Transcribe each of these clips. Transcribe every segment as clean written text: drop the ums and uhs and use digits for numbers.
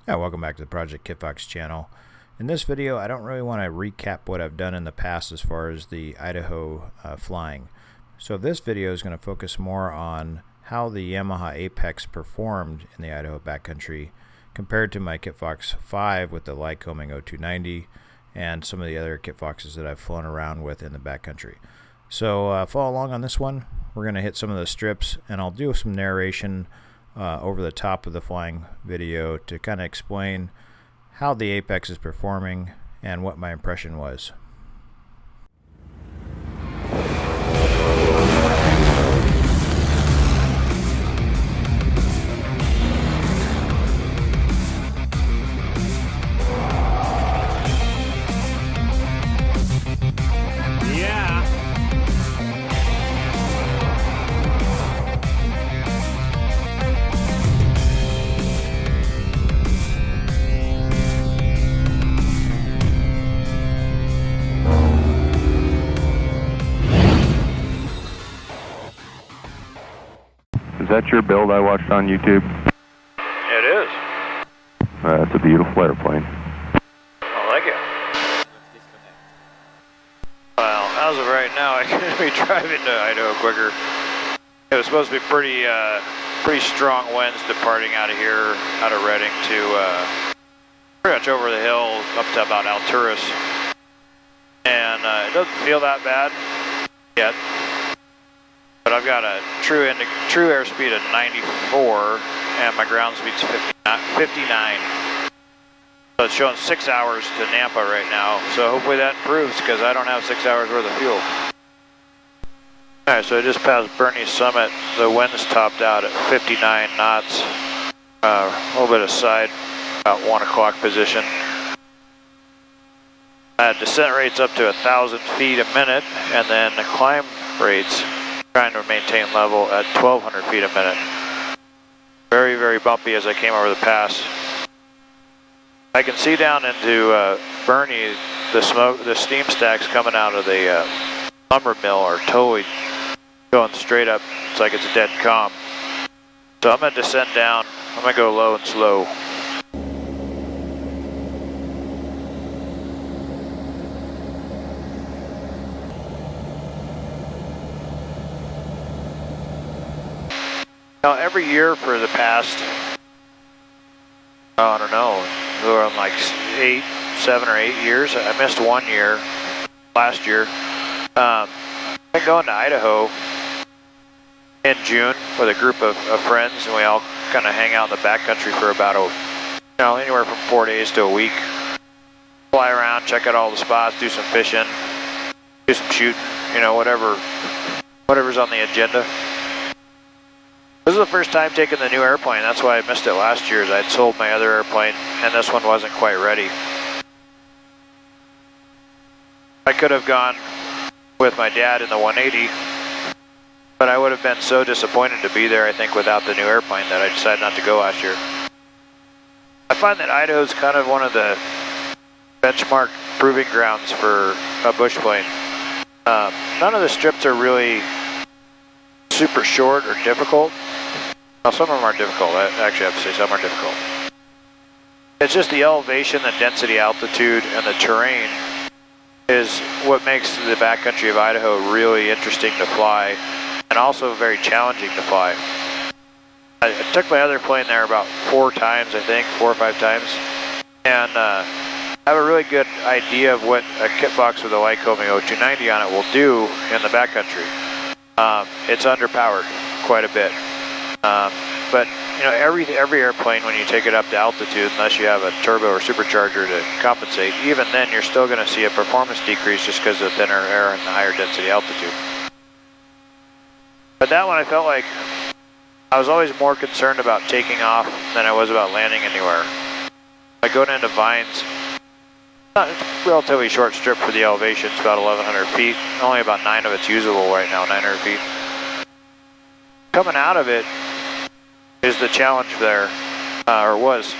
Yeah, welcome back to the Project Kitfox channel. In this video, I don't really want to recap what I've done in the past as far as the Idaho flying. So this video is going to focus more on how the Yamaha APEX performed in the Idaho Backcountry compared to my Kitfox 5 with the Lycoming 0290 and some of the other Kitfoxes that I've flown around with in the backcountry. So follow along on this one. We're going to hit some of the strips and I'll do some narration over the top of the flying video to kind of explain how the APEX is performing and what my impression was. Is that your build I watched on YouTube? It is. It's a beautiful airplane. I like it. Well, as of right now, I can be driving to Idaho quicker. It was supposed to be pretty strong winds departing out of here, out of Redding to pretty much over the hill up to about Alturas. And it doesn't feel that bad yet. But I've got a true airspeed of 94 and my ground speed's 59. So it's showing 6 hours to Nampa right now. So hopefully that improves because I don't have 6 hours worth of fuel. Alright, so I just passed Bernie's Summit. The wind's topped out at 59 knots. A little bit of side, about 1 o'clock position. Descent rates up to 1,000 feet a minute, and then the climb rates trying to maintain level at 1,200 feet a minute. Very, very bumpy as I came over the pass. I can see down into Bernie, the steam stacks coming out of the lumber mill are totally going straight up. It's like it's a dead calm. So I'm going to descend down. I'm going to go low and slow. Now, every year for the past, I don't know, we're on like 7 or 8 years. I missed 1 year last year. I've been going to Idaho in June with a group of friends, and we all kind of hang out in the backcountry for about anywhere from 4 days to a week. Fly around, check out all the spots, do some fishing, do some shooting, whatever's on the agenda. This is the first time taking the new airplane. That's why I missed it last year. I'd sold my other airplane, and this one wasn't quite ready. I could have gone with my dad in the 180, but I would have been so disappointed to be there, I think, without the new airplane that I decided not to go last year. I find that Idaho is kind of one of the benchmark proving grounds for a bush plane. None of the strips are really super short or difficult. Well, some of them are difficult. I actually have to say some are difficult. It's just the elevation, the density, altitude, and the terrain is what makes the backcountry of Idaho really interesting to fly and also very challenging to fly. I took my other plane there about 4 times, I think, 4 or 5 times, and I have a really good idea of what a Kitfox with a Lycoming 0290 on it will do in the backcountry. It's underpowered quite a bit. But every airplane, when you take it up to altitude, unless you have a turbo or supercharger to compensate, even then you're still going to see a performance decrease just because of the thinner air and the higher density altitude. But that one I felt like I was always more concerned about taking off than I was about landing anywhere. Like going into Vines, it's a relatively short strip for the elevation. It's about 1,100 feet. Only about 9 of it's usable right now, 900 feet. Coming out of it is the challenge there, or was.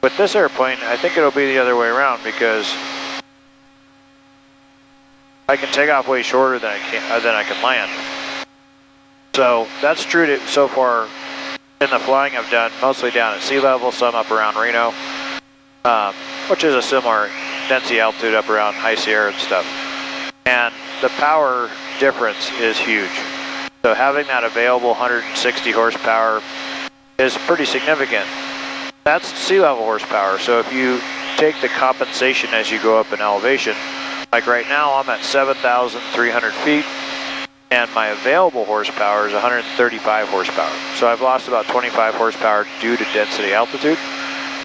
With this airplane, I think it'll be the other way around because I can take off way shorter than I can land. So that's true so far in the flying I've done, mostly down at sea level, some up around Reno, which is a similar density altitude up around High Sierra and stuff. And the power difference is huge. So having that available 160 horsepower is pretty significant. That's sea level horsepower. So if you take the compensation as you go up in elevation, like right now I'm at 7,300 feet and my available horsepower is 135 horsepower. So I've lost about 25 horsepower due to density altitude.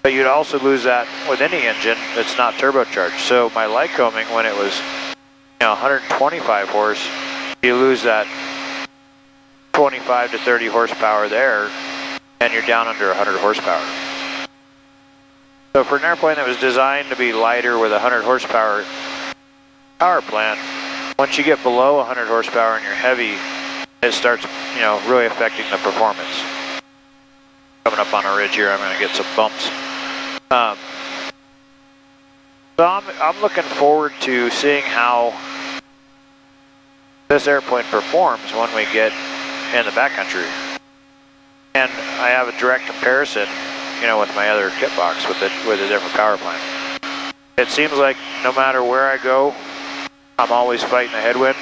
But you'd also lose that with any engine that's not turbocharged. So my Lycoming, when it was 125 horse, you lose that 25 to 30 horsepower there, and you're down under 100 horsepower. So for an airplane that was designed to be lighter with a 100 horsepower power plant, once you get below 100 horsepower and you're heavy, it starts, really affecting the performance. Coming up on a ridge here, I'm going to get some bumps. So I'm looking forward to seeing how this airplane performs when we get in the backcountry. And I have a direct comparison, with my other Kitfox with a different power plant. It seems like no matter where I go, I'm always fighting a headwind,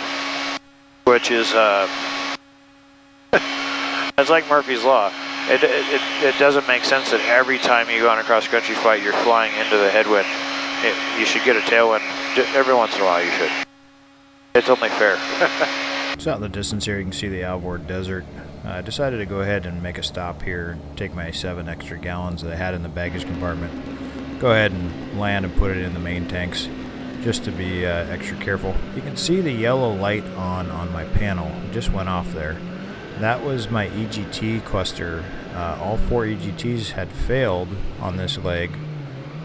which is it's like Murphy's Law. It doesn't make sense that every time you go on a cross-country flight, you're flying into the headwind. You should get a tailwind every once in a while. You should. It's only fair. So out in the distance here, you can see the Alvord Desert. I decided to go ahead and make a stop here, take my 7 extra gallons that I had in the baggage compartment, go ahead and land and put it in the main tanks, just to be extra careful. You can see the yellow light on my panel. It just went off there. That was my EGT cluster. All 4 EGTs had failed on this leg,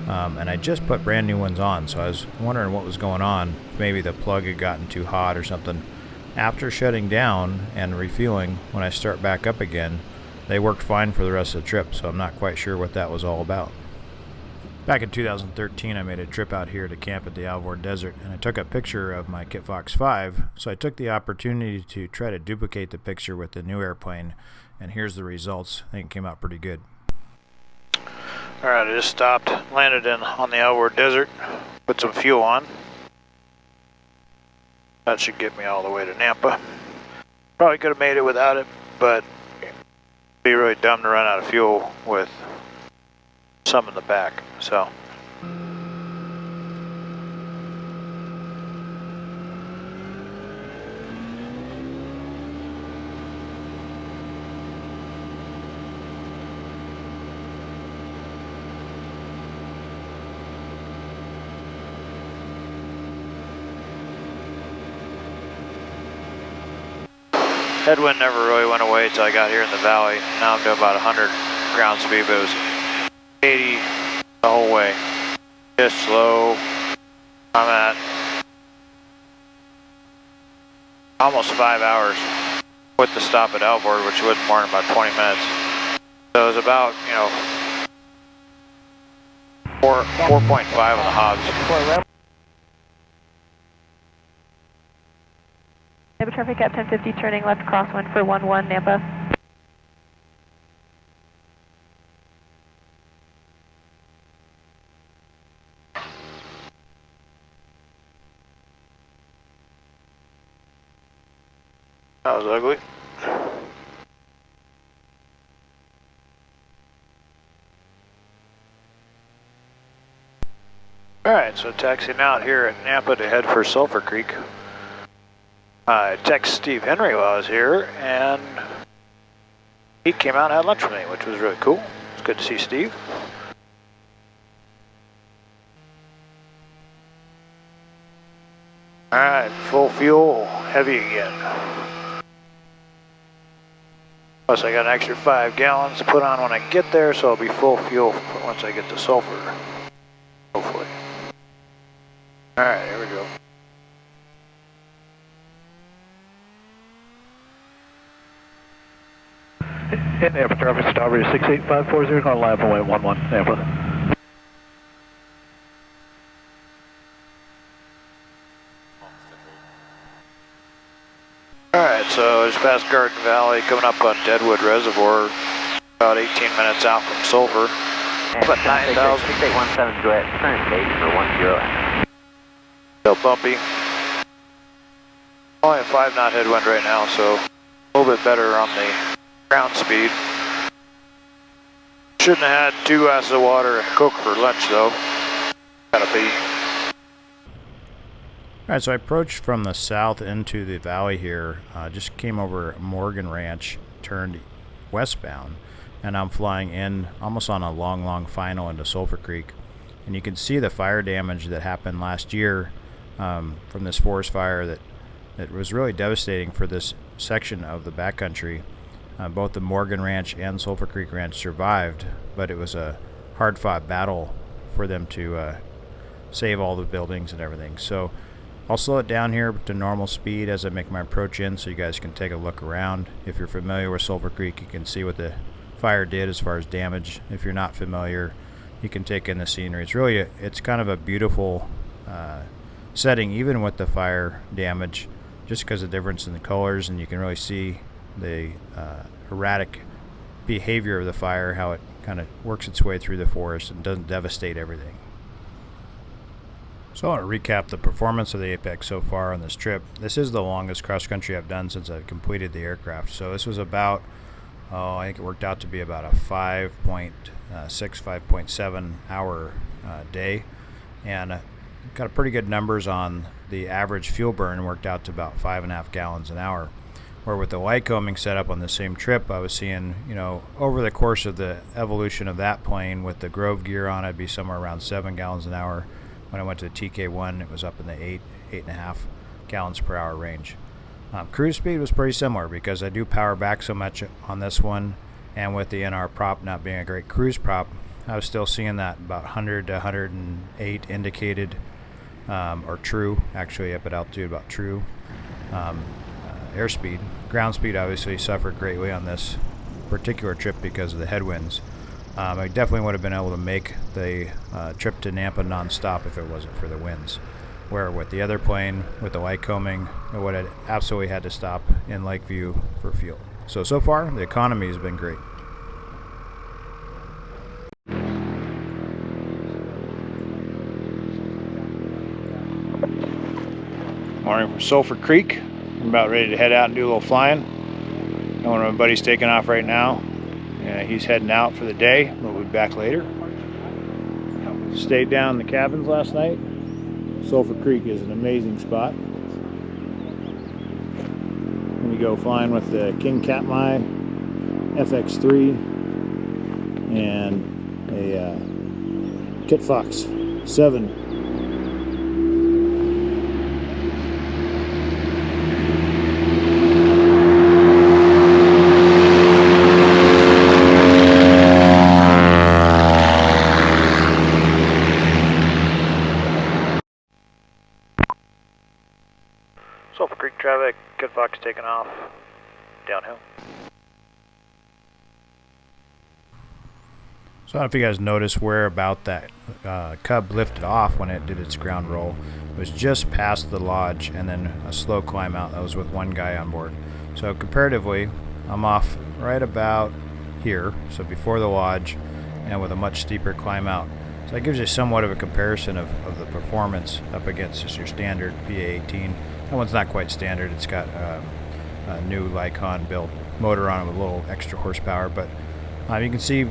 and I just put brand new ones on, so I was wondering what was going on. Maybe the plug had gotten too hot or something. After shutting down and refueling, when I start back up again, they worked fine for the rest of the trip, so I'm not quite sure what that was all about. Back in 2013, I made a trip out here to camp at the Alvord Desert, and I took a picture of my Kitfox 5, so I took the opportunity to try to duplicate the picture with the new airplane, and here's the results. I think it came out pretty good. Alright, I just stopped, landed on the Alvord Desert, put some fuel on. That should get me all the way to Nampa. Probably could have made it without it, but it'd be really dumb to run out of fuel with some in the back, so. Headwind never really went away until I got here in the valley. Now I'm doing about 100 ground speed, but it was 80 the whole way. Just slow. I'm at almost 5 hours with the stop at Alvord, which wasn't more than about 20 minutes. So it was about, 4.5 on the hogs. Nampa traffic at 1050, turning left crosswind for 11 Nampa. That was ugly. Alright, so taxiing out here at Nampa to head for Sulphur Creek. I texted Steve Henry while I was here, and he came out and had lunch with me, which was really cool. It's good to see Steve. Alright, full fuel, heavy again. Plus I got an extra 5 gallons to put on when I get there, so I'll be full fuel once I get to Sulphur. Hopefully. Alright, here we go. Hit Nampa traffic, Starbreeze 68540, going to line up away at 11 Nampa. Alright, so just past Garden Valley, coming up on Deadwood Reservoir. About 18 minutes out from Sulphur. About 9,000. 6817 Duet, current stage for 10. Still bumpy. Only a 5 knot headwind right now, so a little bit better on the ground speed. Shouldn't have had 2 glasses of water and Coke for lunch though. Gotta be. Alright, so I approached from the south into the valley here. Just came over Morgan Ranch, turned westbound, and I'm flying in almost on a long final into Sulphur Creek. And you can see the fire damage that happened last year from this forest fire that was really devastating for this section of the backcountry. Both the Morgan Ranch and Sulphur Creek Ranch survived, but it was a hard-fought battle for them to save all the buildings and everything. So I'll slow it down here to normal speed as I make my approach in so you guys can take a look around. If you're familiar with Sulphur Creek, you can see what the fire did as far as damage. If you're not familiar, you can take in the scenery. It's kind of a beautiful setting, even with the fire damage, just because of the difference in the colors, and you can really see the erratic behavior of the fire, how it kind of works its way through the forest and doesn't devastate everything. So I want to recap the performance of the Apex so far on this trip. This is the longest cross country I've done since I've completed the aircraft. So this was about, I think it worked out to be about a 5.7 hour day, and got a pretty good numbers on the average fuel burn, worked out to about 5.5 gallons an hour. Where with the Lycoming setup on the same trip, I was seeing, over the course of the evolution of that plane with the Grove gear on, I'd be somewhere around 7 gallons an hour. When I went to the TK1, it was up in the 8.5 gallons per hour range. Cruise speed was pretty similar because I do power back so much on this one, and with the NR prop not being a great cruise prop, I was still seeing that about 100 to 108 indicated, or true, actually up at altitude about true. Airspeed. Ground speed obviously suffered greatly on this particular trip because of the headwinds. I definitely would have been able to make the trip to Nampa non-stop if it wasn't for the winds. Where with the other plane, with the Lycoming, I would have absolutely had to stop in Lakeview for fuel. So far, the economy has been great. Morning from Sulphur Creek. I'm about ready to head out and do a little flying. One of my buddies taking off right now. He's heading out for the day. We'll be back later. Stayed down in the cabins last night. Sulphur Creek is an amazing spot. We go flying with the King Katmai FX3 and a Kitfox 7. Sulphur Creek traffic, Kitfox taking off downhill. So I don't know if you guys noticed where about that Cub lifted off when it did its ground roll. It was just past the lodge and then a slow climb out. That was with one guy on board. So comparatively, I'm off right about here, so before the lodge, and with a much steeper climb out. So that gives you somewhat of a comparison of the performance up against just your standard PA-18. That one's not quite standard. It's got a new Lycon built motor on it with a little extra horsepower, but you can see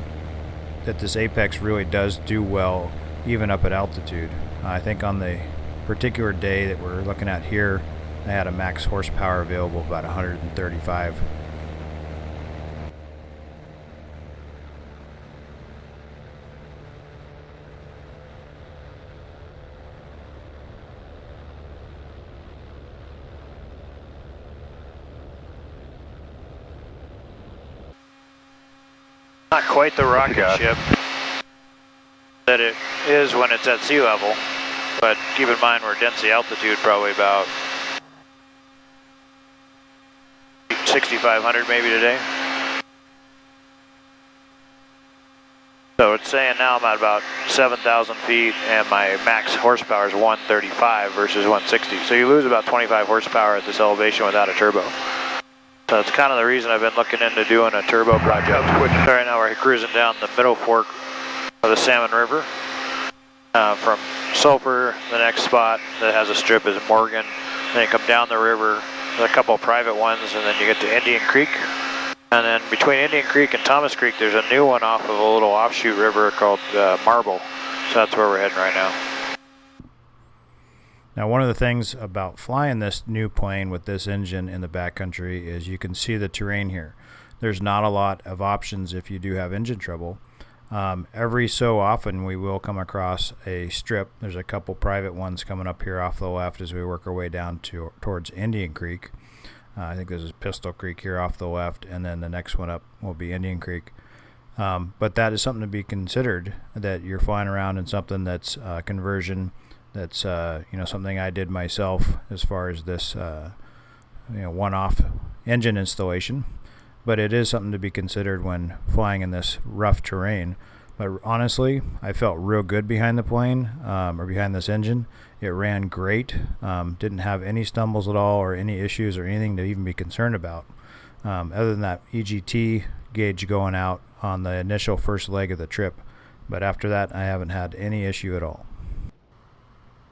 that this Apex really does do well even up at altitude. I think on the particular day that we're looking at here, I had a max horsepower available about 135. Not quite the rocket ship that it is when it's at sea level, but keep in mind we're density altitude, probably about 6,500 maybe today. So it's saying now I'm at about 7,000 feet and my max horsepower is 135 versus 160. So you lose about 25 horsepower at this elevation without a turbo. So that's kind of the reason I've been looking into doing a turbo project. Right now we're cruising down the middle fork of the Salmon River. From Sulphur, the next spot that has a strip is Morgan. Then you come down the river, there's a couple of private ones, and then you get to Indian Creek. And then between Indian Creek and Thomas Creek, there's a new one off of a little offshoot river called Marble. So that's where we're heading right now. Now, one of the things about flying this new plane with this engine in the backcountry is you can see the terrain here. There's not a lot of options if you do have engine trouble. Every so often we will come across a strip. There's a couple private ones coming up here off the left as we work our way down towards Indian Creek. I think this is Pistol Creek here off the left, and then the next one up will be Indian Creek. But that is something to be considered, that you're flying around in something that's conversion. That's something I did myself as far as this one-off engine installation, but it is something to be considered when flying in this rough terrain. But honestly, I felt real good behind the plane, or behind this engine. It ran great, didn't have any stumbles at all or any issues or anything to even be concerned about, other than that EGT gauge going out on the initial first leg of the trip. But after that, I haven't had any issue at all.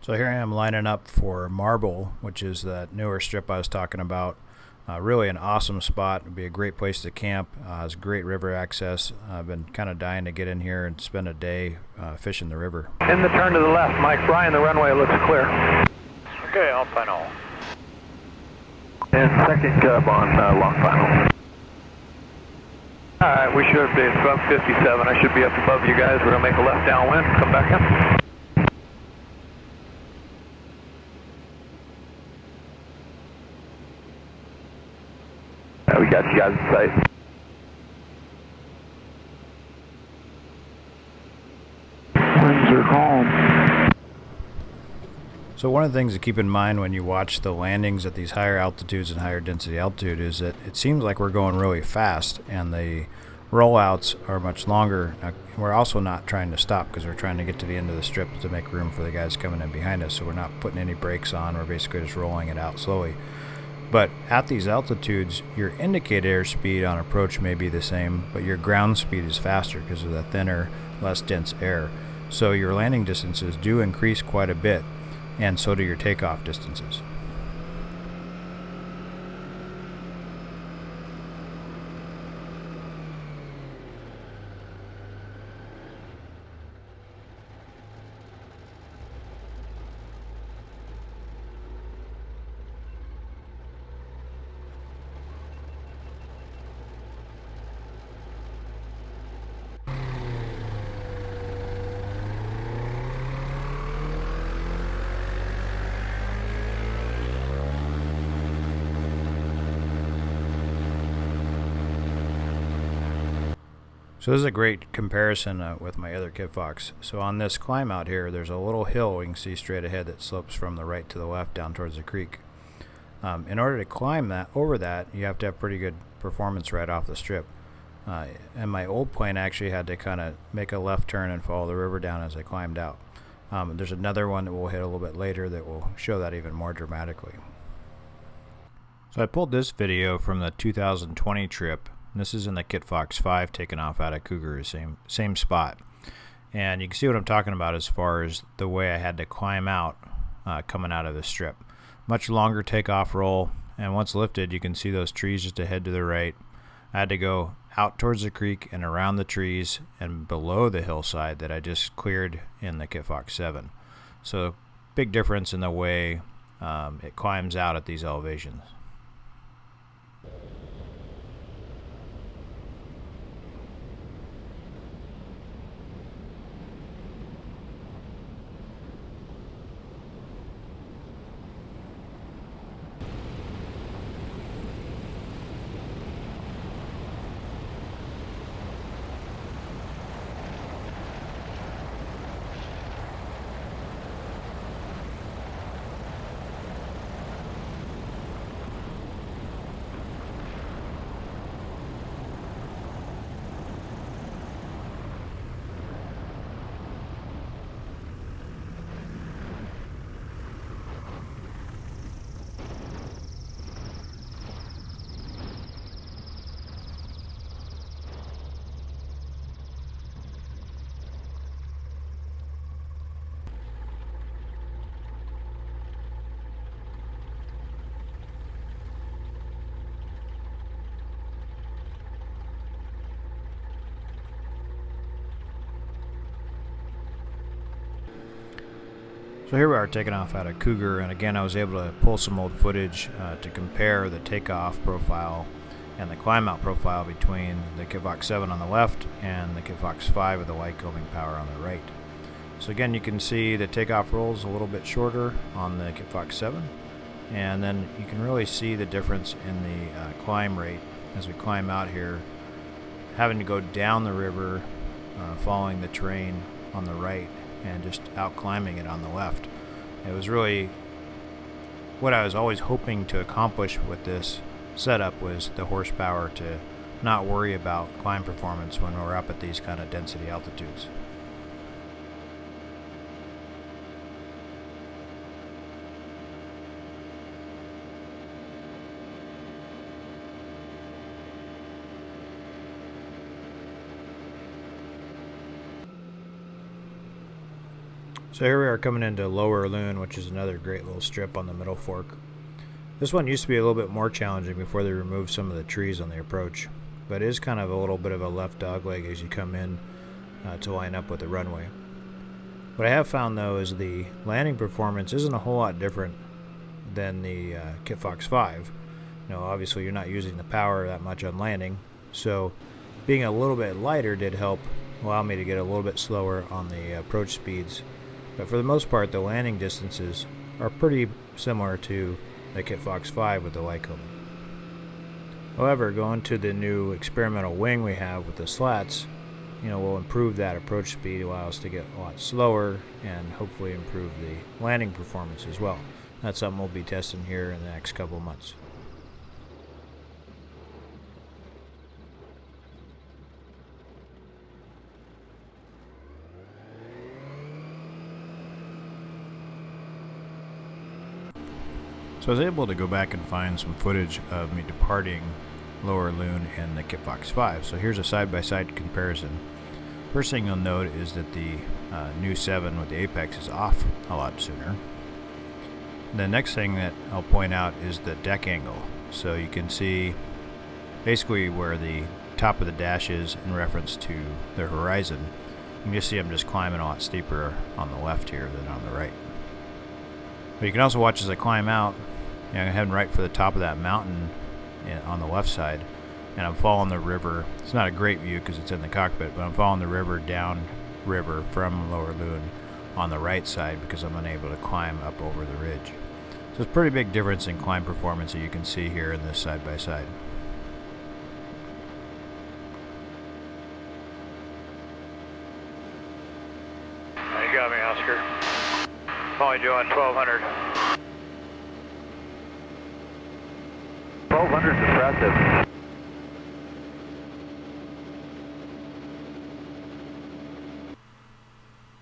So here I am lining up for Marble, which is that newer strip I was talking about. Really an awesome spot. It'd be a great place to camp. It's great river access. I've been kind of dying to get in here and spend a day fishing the river. In the turn to the left, Mike Ryan, the runway looks clear. Okay, all final. And second cub on long final. Alright, we should be at 1257. I should be up above you guys. We're going to make a left downwind. Come back in. We got you guys in sight. Winds are calm. So one of the things to keep in mind when you watch the landings at these higher altitudes and higher density altitude is that it seems like we're going really fast and the rollouts are much longer. Now, we're also not trying to stop because we're trying to get to the end of the strip to make room for the guys coming in behind us, so we're not putting any brakes on. We're basically just rolling it out slowly. But at these altitudes, your indicator airspeed on approach may be the same, but your ground speed is faster because of the thinner, less dense air. So your landing distances do increase quite a bit, and so do your takeoff distances. So this is a great comparison with my other Kitfox. So on this climb out here, there's a little hill we can see straight ahead that slopes from the right to the left down towards the creek. In order to climb that over that, you have to have pretty good performance right off the strip. And my old plane actually had to kind of make a left turn and follow the river down as I climbed out. There's another one that we'll hit a little bit later that will show that even more dramatically. So I pulled this video from the 2020 trip. This is in the Kitfox 5 taking off out of Cougar, same spot. And you can see what I'm talking about as far as the way I had to climb out coming out of the strip. Much longer takeoff roll, and once lifted you can see those trees just ahead to the right. I had to go out towards the creek and around the trees and below the hillside that I just cleared in the Kitfox 7. So big difference in the way it climbs out at these elevations. So here we are taking off out of Cougar, and again I was able to pull some old footage to compare the takeoff profile and the climb out profile between the Kitfox 7 on the left and the Kitfox 5 with the Lycoming power on the right. So again, you can see the takeoff rolls a little bit shorter on the Kitfox 7, and then you can really see the difference in the climb rate as we climb out here, having to go down the river, following the terrain on the right and just out climbing it on the left. It was really what I was always hoping to accomplish with this setup, was the horsepower to not worry about climb performance when we're up at these kind of density altitudes. So here we are coming into Lower Loon, which is another great little strip on the Middle Fork. This one used to be a little bit more challenging before they removed some of the trees on the approach, but it is kind of a little bit of a left dogleg as you come in to line up with the runway. What I have found though is the landing performance isn't a whole lot different than the Kitfox 5. You know, obviously you're not using the power that much on landing, so being a little bit lighter did help allow me to get a little bit slower on the approach speeds. But for the most part, the landing distances are pretty similar to the Kitfox 5 with the Lycoming. However, going to the new experimental wing we have with the slats, you know, will improve that approach speed, allow us to get a lot slower, and hopefully improve the landing performance as well. That's something we'll be testing here in the next couple of months. So I was able to go back and find some footage of me departing Lower Loon and the Kitfox 5. So here's a side-by-side comparison. First thing you'll note is that the new 7 with the APEX is off a lot sooner. The next thing that I'll point out is the deck angle. So you can see basically where the top of the dash is in reference to the horizon. You can just see I'm just climbing a lot steeper on the left here than on the right. But you can also watch as I climb out. You know, I'm heading right for the top of that mountain on the left side, and I'm following the river. It's not a great view because it's in the cockpit, but I'm following the river down river from Lower Loon on the right side because I'm unable to climb up over the ridge. So it's a pretty big difference in climb performance that you can see here in this side-by-side. You got me, Oscar. I'm only doing 1200. 1200 is impressive.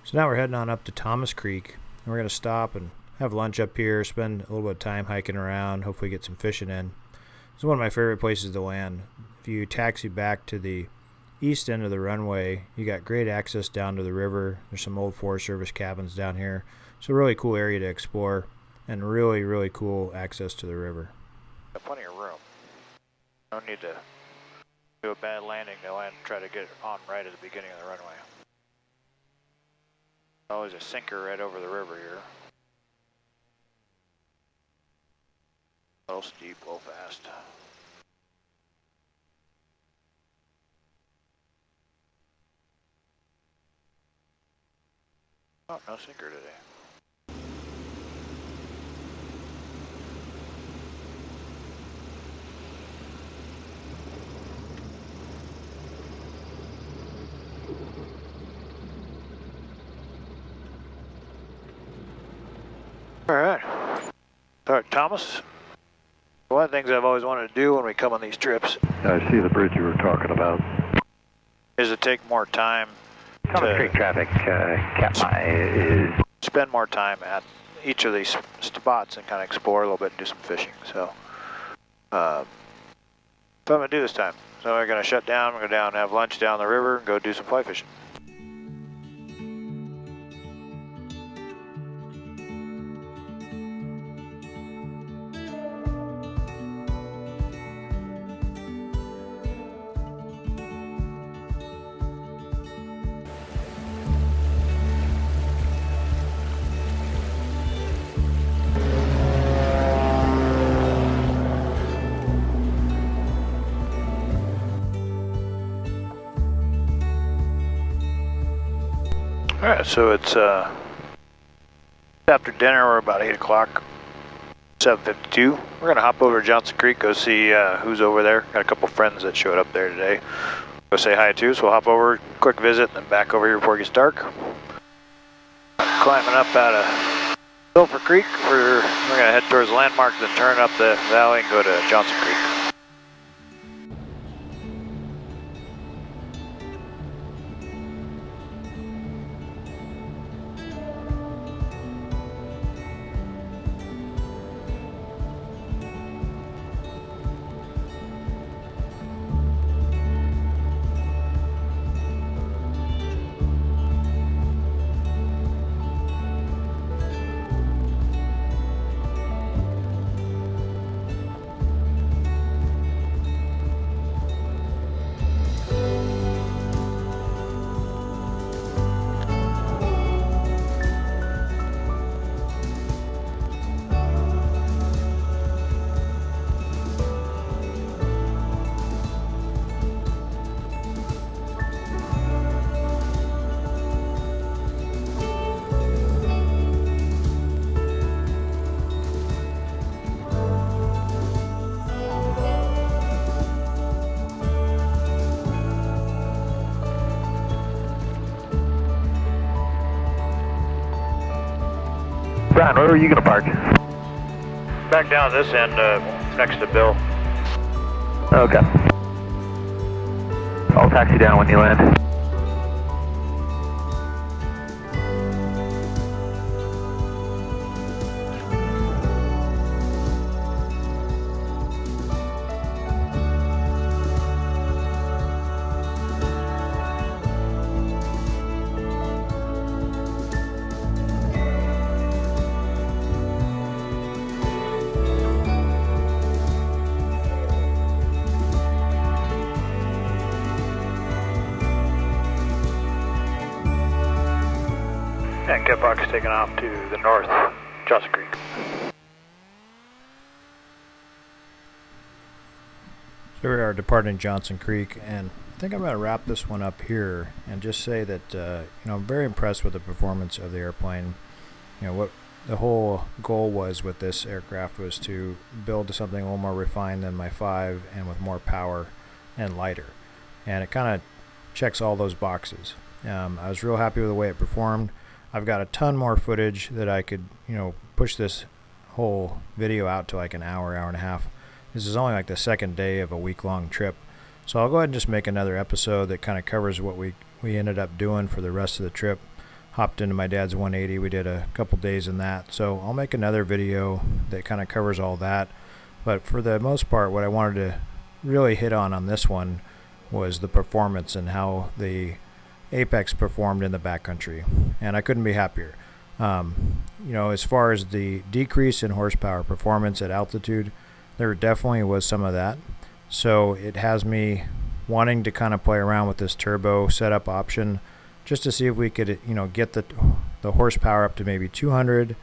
So now we're heading on up to Thomas Creek, and we're going to stop and have lunch up here, spend a little bit of time hiking around, hopefully get some fishing in. It's one of my favorite places to land. If you taxi back to the east end of the runway, you got great access down to the river. There's some old Forest Service cabins down here. It's a really cool area to explore, and really, really cool access to the river. Got plenty of room. No need to do a bad landing to land, try to get it on right at the beginning of the runway. Always a sinker right over the river here. A little steep, a little fast. Oh, no sinker today. All right, Thomas. One of the things I've always wanted to do when we come on these trips I see the bridge you were talking about. is to take more time Sulphur Creek traffic, Katmai is... spend more time at each of these spots and kind of explore a little bit and do some fishing. So, that's what I'm going to do this time. So we're going to shut down, we're going to go down and have lunch down the river and go do some fly fishing. Alright, so it's after dinner. We're about 8 o'clock, 7:52. We're going to hop over to Johnson Creek, go see who's over there. Got a couple friends that showed up there today. Go say hi to, so we'll hop over, quick visit, and then back over here before it gets dark. Climbing up out of Sulphur Creek. We're going to head towards the landmark, then turn up the valley and go to Johnson Creek. Brian, where are you going to park? Back down this end, next to Bill. Okay. I'll taxi down when you land. And Kitfox taking off to the north, Johnson Creek. So we are departing Johnson Creek, and I think I'm going to wrap this one up here and just say that I'm very impressed with the performance of the airplane. What the whole goal was with this aircraft was to build something a little more refined than my 5 and with more power and lighter, and it kind of checks all those boxes. I was real happy with the way it performed. I've got a ton more footage that I could, push this whole video out to like an hour, hour and a half. This is only like the second day of a week-long trip. So I'll go ahead and just make another episode that kind of covers what we ended up doing for the rest of the trip. Hopped into my dad's 180. We did a couple days in that. So I'll make another video that kind of covers all that. But for the most part, what I wanted to really hit on this one was the performance and how the APEX performed in the backcountry, and I couldn't be happier. As far as the decrease in horsepower performance at altitude, there definitely was some of that. So it has me wanting to kind of play around with this turbo setup option just to see if we could, get the horsepower up to maybe 200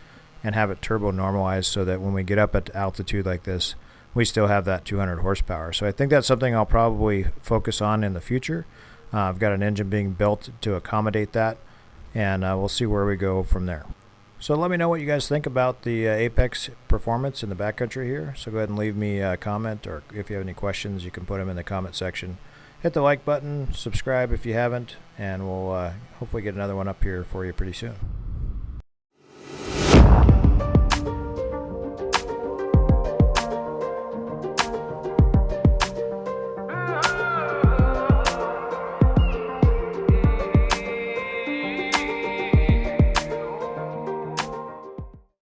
and have it turbo normalized so that when we get up at altitude like this, we still have that 200 horsepower. So I think that's something I'll probably focus on in the future. I've got an engine being built to accommodate that, and we'll see where we go from there. So let me know what you guys think about the APEX performance in the backcountry here. So go ahead and leave me a comment, or if you have any questions, you can put them in the comment section. Hit the like button, subscribe if you haven't, and we'll hopefully get another one up here for you pretty soon.